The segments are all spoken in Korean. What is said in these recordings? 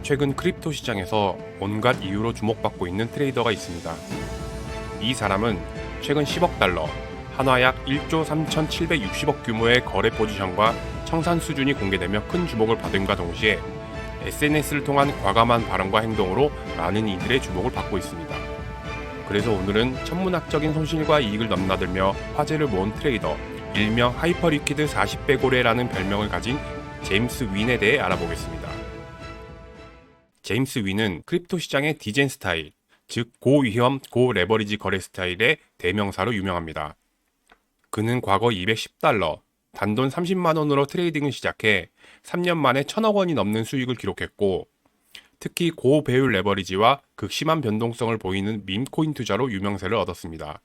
최근 크립토 시장에서 온갖 이유로 주목받고 있는 트레이더가 있습니다. 이 사람은 최근 10억 달러, 한화 약 1조 3,760억 규모의 거래 포지션과 청산 수준이 공개되며 큰 주목을 받음과 동시에 SNS를 통한 과감한 발언과 행동으로 많은 이들의 주목을 받고 있습니다. 그래서 오늘은 천문학적인 손실과 이익을 넘나들며 화제를 모은 트레이더, 일명 하이퍼리퀴드 40배 고래라는 별명을 가진 제임스 윈에 대해 알아보겠습니다. 제임스 윈은 크립토 시장의 디젠 스타일, 즉 고위험, 고레버리지 거래 스타일의 대명사로 유명합니다. 그는 과거 210달러, 단돈 30만 원으로 트레이딩을 시작해 3년 만에 1000억 원이 넘는 수익을 기록했고, 특히 고배율 레버리지와 극심한 변동성을 보이는 밈코인 투자로 유명세를 얻었습니다.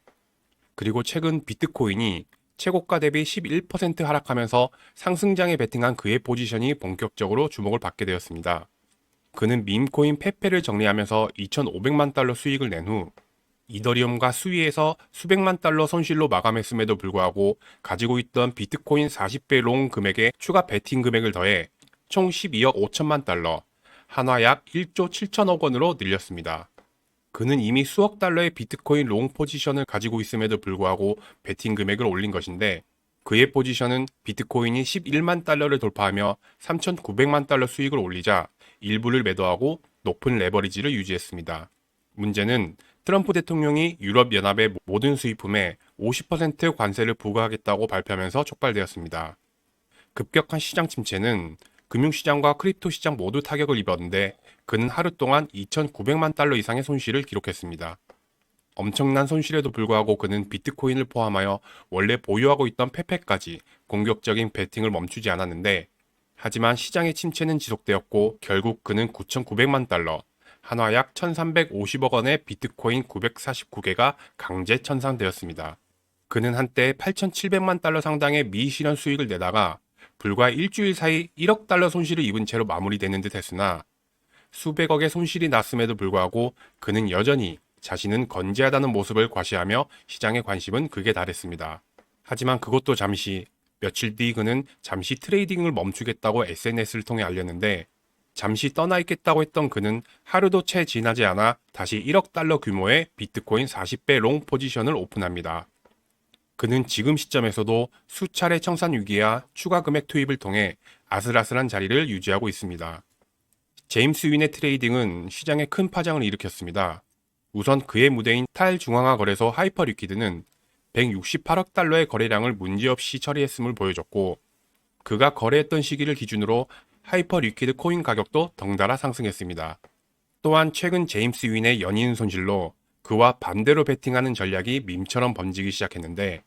그리고 최근 비트코인이 최고가 대비 11% 하락하면서 상승장에 베팅한 그의 포지션이 본격적으로 주목을 받게 되었습니다. 그는 밈코인 페페를 정리하면서 2,500만 달러 수익을 낸 후 이더리움과 수위에서 수백만 달러 손실로 마감했음에도 불구하고 가지고 있던 비트코인 40배 롱 금액에 추가 베팅 금액을 더해 총 12억 5천만 달러, 한화 약 1조 7천억 원으로 늘렸습니다. 그는 이미 수억 달러의 비트코인 롱 포지션을 가지고 있음에도 불구하고 베팅 금액을 올린 것인데, 그의 포지션은 비트코인이 11만 달러를 돌파하며 3,900만 달러 수익을 올리자 일부를 매도하고 높은 레버리지를 유지했습니다. 문제는 트럼프 대통령이 유럽연합의 모든 수입품에 50% 관세를 부과하겠다고 발표하면서 촉발되었습니다. 급격한 시장 침체는 금융시장과 크립토 시장 모두 타격을 입었는데, 그는 하루 동안 2,900만 달러 이상의 손실을 기록했습니다. 엄청난 손실에도 불구하고 그는 비트코인을 포함하여 원래 보유하고 있던 페페까지 공격적인 베팅을 멈추지 않았는데, 하지만 시장의 침체는 지속되었고 결국 그는 9,900만 달러, 한화 약 1,350억 원의 비트코인 949개가 강제 천상되었습니다. 그는 한때 8,700만 달러 상당의 미실현 수익을 내다가 불과 일주일 사이 1억 달러 손실을 입은 채로 마무리되는 듯 했으나, 수백억의 손실이 났음에도 불구하고 그는 여전히 자신은 건재하다는 모습을 과시하며 시장의 관심은 극에 달했습니다. 하지만 그것도 잠시, 며칠 뒤 그는 잠시 트레이딩을 멈추겠다고 SNS를 통해 알렸는데, 잠시 떠나 있겠다고 했던 그는 하루도 채 지나지 않아 다시 1억 달러 규모의 비트코인 40배 롱 포지션을 오픈합니다. 그는 지금 시점에서도 수차례 청산 위기와 추가 금액 투입을 통해 아슬아슬한 자리를 유지하고 있습니다. 제임스 윈의 트레이딩은 시장에 큰 파장을 일으켰습니다. 우선 그의 무대인 탈중앙화 거래소 하이퍼리퀴드는 168억 달러의 거래량을 문제없이 처리했음을 보여줬고, 그가 거래했던 시기를 기준으로 하이퍼리퀴드 코인 가격도 덩달아 상승했습니다. 또한 최근 제임스 윈의 연이은 손실로 그와 반대로 베팅하는 전략이 밈처럼 번지기 시작했는데,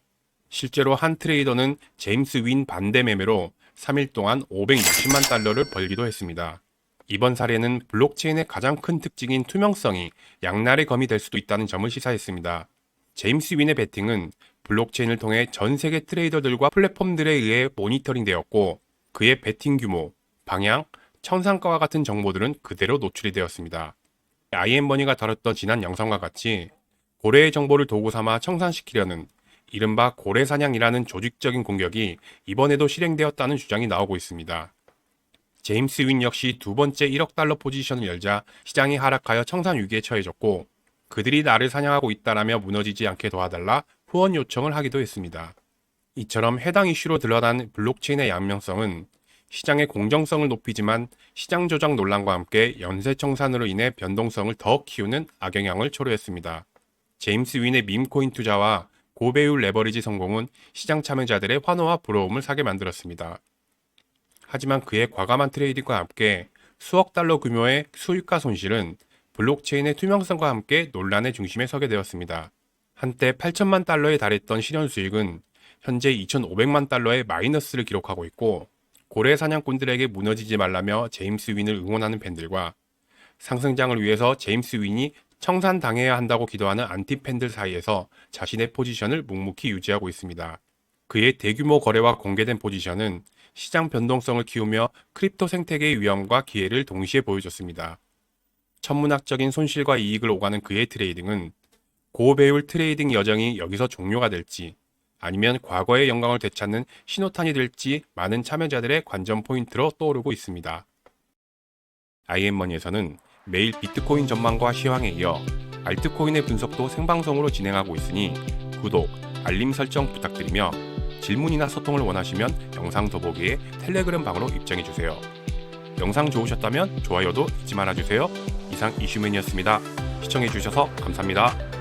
실제로 한 트레이더는 제임스 윈 반대 매매로 3일 동안 560만 달러를 벌기도 했습니다. 이번 사례는 블록체인의 가장 큰 특징인 투명성이 양날의 검이 될 수도 있다는 점을 시사했습니다. 제임스 윈의 베팅은 블록체인을 통해 전 세계 트레이더들과 플랫폼들에 의해 모니터링되었고, 그의 베팅 규모, 방향, 청산가와 같은 정보들은 그대로 노출이 되었습니다. 아이엠버니가 다뤘던 지난 영상과 같이 고래의 정보를 도구 삼아 청산시키려는 이른바 고래사냥이라는 조직적인 공격이 이번에도 실행되었다는 주장이 나오고 있습니다. 제임스 윈 역시 두 번째 1억 달러 포지션을 열자 시장이 하락하여 청산 위기에 처해졌고, 그들이 나를 사냥하고 있다라며 무너지지 않게 도와달라 후원 요청을 하기도 했습니다. 이처럼 해당 이슈로 드러난 블록체인의 양면성은 시장의 공정성을 높이지만 시장 조작 논란과 함께 연쇄 청산으로 인해 변동성을 더 키우는 악영향을 초래했습니다. 제임스 윈의 밈코인 투자와 고배율 레버리지 성공은 시장 참여자들의 환호와 부러움을 사게 만들었습니다. 하지만 그의 과감한 트레이딩과 함께 수억 달러 규모의 수익과 손실은 블록체인의 투명성과 함께 논란의 중심에 서게 되었습니다. 한때 8천만 달러에 달했던 실현 수익은 현재 2,500만 달러의 마이너스를 기록하고 있고, 고래 사냥꾼들에게 무너지지 말라며 제임스 윈을 응원하는 팬들과 상승장을 위해서 제임스 윈이 청산당해야 한다고 기도하는 안티팬들 사이에서 자신의 포지션을 묵묵히 유지하고 있습니다. 그의 대규모 거래와 공개된 포지션은 시장 변동성을 키우며 크립토 생태계의 위험과 기회를 동시에 보여줬습니다. 천문학적인 손실과 이익을 오가는 그의 트레이딩은 고배율 트레이딩 여정이 여기서 종료가 될지, 아니면 과거의 영광을 되찾는 신호탄이 될지 많은 참여자들의 관전 포인트로 떠오르고 있습니다. IM머니에서는 매일 비트코인 전망과 시황에 이어 알트코인의 분석도 생방송으로 진행하고 있으니 구독, 알림 설정 부탁드리며 질문이나 소통을 원하시면 영상 더보기에 텔레그램 방으로 입장해주세요. 영상 좋으셨다면 좋아요도 잊지 말아주세요. 이상 이슈맨이었습니다. 시청해주셔서 감사합니다.